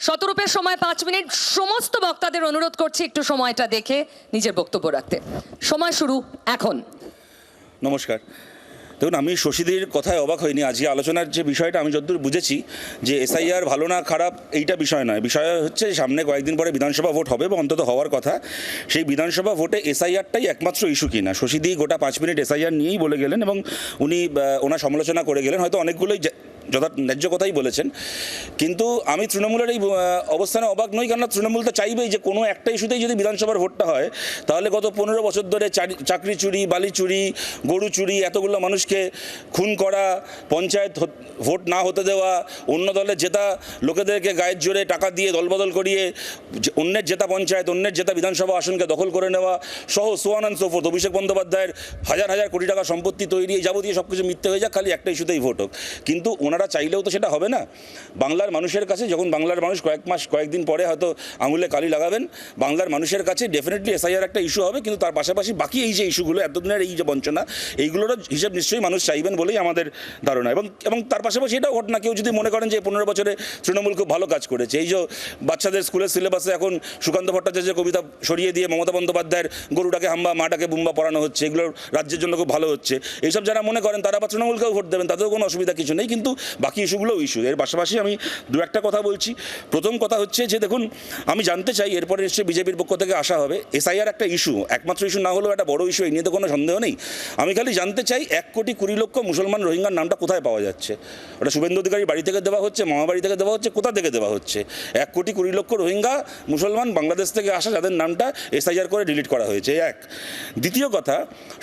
শতরূপের সময় 5 মিনিট। সমস্ত বক্তাদের অনুরোধ করছি একটু সময়টা দেখে নিজের বক্তব্য রাখতে। সময় শুরু এখন। নমস্কার। দেখুন, আমি শশীদির কথায় অবাক হইনি। আজকে আলোচনার যে বিষয়টা আমি যতদূর বুঝেছি যে এসআইআর ভালো না খারাপ এইটা বিষয় নয়, বিষয় হচ্ছে সামনে কয়েকদিন পরে বিধানসভা ভোট হবে এবং অন্তত হওয়ার কথা। সেই বিধানসভা ভোটে এসআইআরটাই একমাত্র ইস্যু কিনা। শশীদি গোটা 5 মিনিট এসআইআর নিয়েই বলে গেলেন এবং উনি ওনার সমালোচনা করে গেলেন। হয়তো অনেকগুলোই ন্যায্য কথাই বলেছেন, কিন্তু আমি তৃণমূলের এই অবস্থানে অবাক নই, কারণ তৃণমূল তো চাইবেই যে কোনো একটা ইস্যুতেই যদি বিধানসভার ভোটটা হয় তাহলে গত 15 বছর ধরে চাকরি চুরি, বালি চুরি, গরু চুরি, এতগুলো মানুষকে খুন করা, পঞ্চায়েত ভোট না হতে দেওয়া, অন্য দলের জেতা লোকেদেরকে গায়ের জোরে টাকা দিয়ে দলবদল করিয়ে অন্যের জেতা পঞ্চায়েত, অন্যের জেতা বিধানসভা আসনকে দখল করে নেওয়া সহ সোয়ান অ্যান্ড সো ফোর্থ। অভিষেক বন্দ্যোপাধ্যায়ের হাজার হাজার কোটি টাকা সম্পত্তি তৈরি, এই যাবতীয় সব কিছু মিথ্যে হয়ে যাক, খালি একটা ইস্যুতেই ভোট হোক। কিন্তু ওনারা চাইলেও তো সেটা হবে না। বাংলার মানুষের কাছে যখন বাংলার মানুষ কয়েকদিন পরে হয়তো আঙুলে কালি লাগাবেন, বাংলার মানুষের কাছে ডেফিনেটলি এসআইআর একটা ইস্যু হবে, কিন্তু তার পাশাপাশি বাকি এই যে ইস্যুগুলো, এতদিনের এই যে বঞ্চনা, এইগুলোরও হিসেব নিশ্চয়ই মানুষ চাইবেন বলেই আমাদের ধারণা। এবং তার পাশাপাশি এটাও ঘটনা, কেউ যদি মনে করেন যে 15 বছরে তৃণমূল খুব ভালো কাজ করেছে, এই যে বাচ্চাদের স্কুলের সিলেবাসে এখন সুকান্ত ভট্টাচার্যের কবিতা সরিয়ে দিয়ে মমতা বন্দ্যোপাধ্যায়ের গরুটাকে হাম্বা মাটাকে বুম্বা পড়ানো হচ্ছে, এগুলো রাজ্যের জন্য খুব ভালো হচ্ছে, এইসব যারা মনে করেন তারা আবার তৃণমূলকেও ভোট দেবেন, তাতেও কোনো অসুবিধা কিছু নেই। কিন্তু বাকি ইস্যুগুলোও ইস্যু। এর পাশাপাশি আমি দু একটা কথা বলছি। প্রথম কথা হচ্ছে যে দেখুন, আমি জানতে চাই, এরপরে নিশ্চয়ই বিজেপির পক্ষ থেকে আসা হবে, এসআইআর একটা ইস্যু, একমাত্র ইস্যু না হলেও একটা বড় ইস্যু, এই নিয়ে তো কোনো সন্দেহ নেই। আমি খালি জানতে চাই 1,20,00,000 মুসলমান রোহিঙ্গার নামটা কোথায় পাওয়া যাচ্ছে? ওটা শুভেন্দু অধিকারী বাড়ি থেকে দেওয়া হচ্ছে, মামা বাড়ি থেকে দেওয়া হচ্ছে, কোথা থেকে দেওয়া হচ্ছে? 1,20,00,000 রোহিঙ্গা মুসলমান বাংলাদেশ থেকে আসা, যাদের নামটা এসআইআর করে ডিলিট করা হয়েছে, এক। দ্বিতীয় কথা,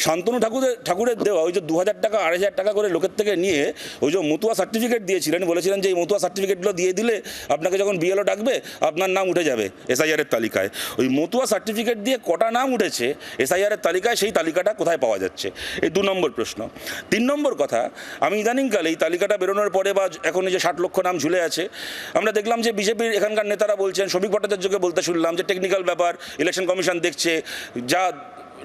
শান্তনু ঠাকুরের দেওয়া ওই যে 2,000 টাকা 2,500 টাকা করে লোকের থেকে নিয়ে ওই যে মতুয়া সার্টিফিকেট দিয়েছিলেন, বলেছিলেন যে এই মতুয়া সার্টিফিকেটগুলো দিয়ে দিলে আপনাকে যখন বিএলও ডাকবে আপনার নাম উঠে যাবে এসআইআরের তালিকায়। ওই মতুয়া সার্টিফিকেট দিয়ে কটা নাম উঠেছে এসআইআরের তালিকায়, সেই তালিকাটা কোথায় পাওয়া যাচ্ছে? এই 2 নম্বর প্রশ্ন। 3 নম্বর কথা, আমি ইদানিংকালে এই তালিকাটা বেরোনোর পরে বা এখন এই যে 60 লক্ষ নাম ঝুলে আছে, আমরা দেখলাম যে বিজেপির এখানকার নেতারা বলছেন, শ্রমিক ভট্টাচার্যকে বলতে শুনলাম যে টেকনিক্যাল ব্যাপার, ইলেকশন কমিশন দেখছে, যা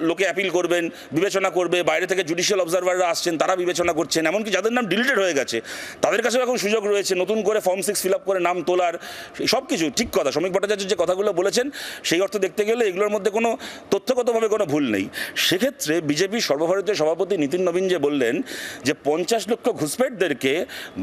লোকে অ্যাপিল করবেন বিবেচনা করবে, বাইরে থেকে জুডিশিয়াল অবজারভাররা আসছেন তারা বিবেচনা করছেন, এমনকি যাদের নাম ডিলিটেড হয়ে গেছে তাদের কাছেও এখন সুযোগ রয়েছে নতুন করে ফর্ম 6 ফিল আপ করে নাম তোলার। সব কিছু ঠিক কথা, শ্রমিক ভট্টাচার্য যে কথাগুলো বলেছেন সেই অর্থ দেখতে গেলে এগুলোর মধ্যে কোনো তথ্যগতভাবে কোনো ভুল নেই। সেক্ষেত্রে বিজেপির সর্বভারতীয় সভাপতি নীতিন নবীন যে বললেন যে 50 লক্ষ ঘুষপেটদেরকে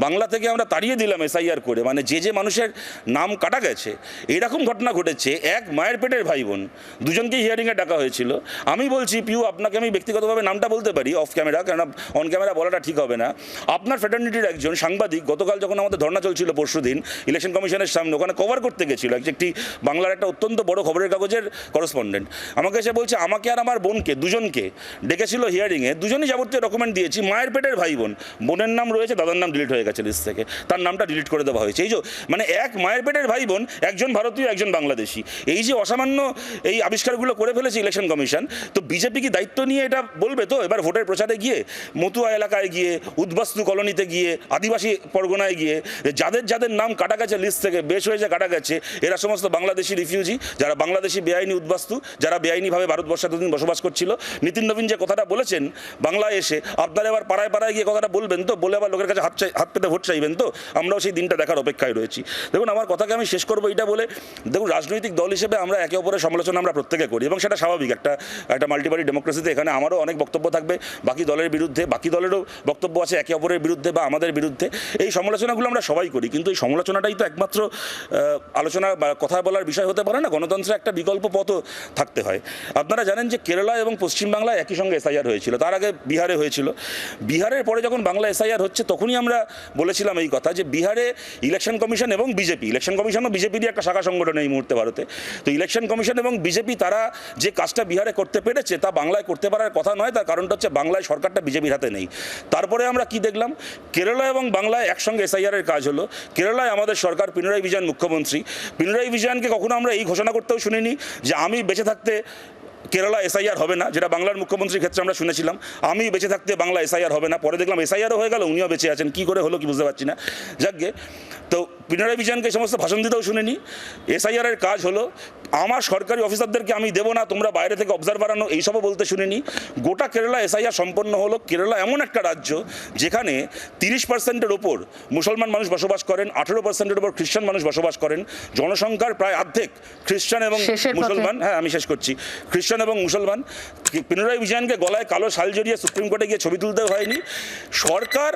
বাংলা থেকে আমরা তাড়িয়ে দিলাম এসআইআর করে, মানে যে মানুষের নাম কাটা গেছে, এরকম ঘটনা ঘটেছে। এক মায়ের পেটের ভাই বোন দুজনকেই হিয়ারিংয়ে ডাকা হয়েছিল। আমি বলছি পিউ, আপনাকে আমি ব্যক্তিগতভাবে নামটা বলতে পারি অফ ক্যামেরা, কেন অন ক্যামেরা বলাটা ঠিক হবে না। আপনার ফ্রেটার্নিটির একজন সাংবাদিক গতকাল যখন আমাদের ধর্না চলছিল পরশুদিন ইলেকশন কমিশনের সামনে, ওখানে কভার করতে গেছিল একটি বাংলার একটা অত্যন্ত বড় খবরের কাগজের করেসপন্ডেন্ট, আমাকে এসে বলছে আমাকে আর আমার বোনকে দুজনকে ডেকেছিল হিয়ারিংয়ে, দুজনই যাবতীয় ডকুমেন্ট দিয়েছি, মায়ের পেটের ভাই বোন, বোনের নাম রয়েছে, দাদার নাম ডিলিট হয়ে গেছে লিস্ট থেকে, তার নামটা ডিলিট করে দেওয়া হয়েছে। এই যে মানে এক মায়ের পেটের ভাই বোন, একজন ভারতীয় একজন বাংলাদেশি, এই যে অসামান্য এই আবিষ্কারগুলো করে ফেলেছে ইলেকশন কমিশন, তো বিজেপি কি দায়িত্ব নিয়ে এটা বলবে? তো এবার ভোটের প্রচারে গিয়ে মতুয়া এলাকায় গিয়ে, উদ্বাস্তু কলোনিতে গিয়ে, আদিবাসী পরগনায় গিয়ে যাদের নাম কাটা গেছে লিস্ট থেকে, বেশ হয়েছে কাটা গেছে, এরা সমস্ত বাংলাদেশি রিফিউজি, যারা বাংলাদেশি বেআইনি উদ্বাস্তু, যারা বেআইনিভাবে ভারতবর্ষে এতদিন বসবাস করছিল। নীতিন নবীন যে কথাটা বলেছেন বাংলায় এসে, আপনারা এবার পাড়ায় পাড়ায় গিয়ে কথাটা বলবেন তো, বলে আবার লোকের কাছে হাত পেতে ভোট চাইবেন তো? আমরাও সেই দিনটা দেখার অপেক্ষায় রয়েছি। দেখুন, আমার কথাকে আমি শেষ করবো এটা বলে, দেখুন রাজনৈতিক দল হিসেবে আমরা একে অপরের সমালোচনা আমরা প্রত্যেকে করি এবং সেটা স্বাভাবিক। একটা মাল্টিপার্টি ডেমোক্রেসিতে এখানে আমারও অনেক বক্তব্য থাকবে, বাকি দলের বিরুদ্ধে, বাকি দলেরও বক্তব্য আছে একে অপরের বিরুদ্ধে বা আমাদের বিরুদ্ধে। এই সমালোচনাগুলো আমরা সবাই করি, কিন্তু এই সমালোচনাটাই তো একমাত্র আলোচনা বা কথা বলার বিষয় হতে পারে না। গণতন্ত্রের একটা বিকল্প পথও থাকতে হয়। আপনারা জানেন যে কেরালা এবং পশ্চিমবাংলায় একই সঙ্গে এসআইআর হয়েছিল, তার আগে বিহারে হয়েছিল। বিহারের পরে যখন বাংলা এসআইআর হচ্ছে তখনই আমরা বলেছিলাম এই কথা যে বিহারে ইলেকশন কমিশন এবং বিজেপি, ইলেকশন কমিশনও বিজেপিরই একটা শাখা সংগঠন এই মুহূর্তে ভারতে, তো ইলেকশন কমিশন এবং বিজেপি তারা যে কাজটা বিহারে করতে পেরেছে তা বাংলায় করতে পারার কথা নয়। তার কারণটা হচ্ছে বাংলায় সরকারটা বিজেপির হাতে নেই। তারপরে আমরা কি দেখলাম, কেরালা এবং বাংলায় একসঙ্গে এসআইআরের কাজ হলো। কেরালায় আমাদের সরকার, পিনারাই বিজয়ন মুখ্যমন্ত্রী, পিনারাই বিজয়নকে কখনো আমরা এই ঘোষণা করতেও শুনিনি যে আমি বেঁচে থাকতে কেরালা এসআইআর হবে না, যেটা বাংলার মুখ্যমন্ত্রীর ক্ষেত্রে আমরা শুনেছিলাম আমি বেঁচে থাকতে বাংলা এসআইআর হবে না। পরে দেখলাম এসআইআরও হয়ে গেল, উনিও বেঁচে আছেন, কী করে হলো কি বুঝতে পারছি না। যাকগে, তো পিনারাই বিজয়নকে এই সমস্ত ভাষণ দিতেও শুনিনি। এসআইআর এর কাজ হলো আমার সরকারি অফিসারদেরকে আমি দেবো না, তোমরা বাইরে থেকে অবজারভার আনো, এইসবও বলতে শুনিনি। গোটা কেরালা এসআইআর সম্পন্ন হলো। কেরালা এমন একটা রাজ্য যেখানে 30%-এর ওপর মুসলমান মানুষ বসবাস করেন, 18%-এর ওপর খ্রিস্টান মানুষ বসবাস করেন। জনসংখ্যার প্রায় অর্ধেক খ্রিস্টান এবং শেষের পথে। মুসলমান। হ্যাঁ, আমি শেষ করছি। খ্রিস্টান এবং মুসলমান। পিনারাই বিজয়নকে গলায় কালো শাল জড়িয়ে সুপ্রিম কোর্টে গিয়ে ছবি তুলতেও হয়নি। সরকার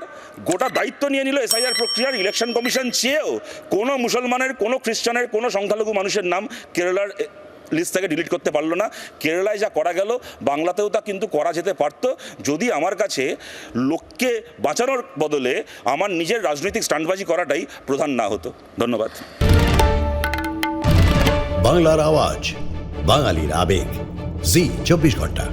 গোটা দায়িত্ব নিয়ে নিল এসআইআর প্রক্রিয়ার। ইলেকশন কমিশন চেয়েও কোনো মুসলমানের, কোনো খ্রিস্টানের, কোনো সংখ্যালঘু মানুষের নাম কেরালার লিস্ট থেকে ডিলিট করতে পারলো না। কেরালায় যা করা গেল বাংলাতেও তা কিন্তু করা যেতে পারত, যদি আমার কাছে লোককে বাঁচানোর বদলে আমার নিজের রাজনৈতিক স্টান্টবাজি করাটাই প্রধান না হতো। ধন্যবাদ। বাংলার আওয়াজ, বাঙালির আবেগ, জি 24 ঘন্টা।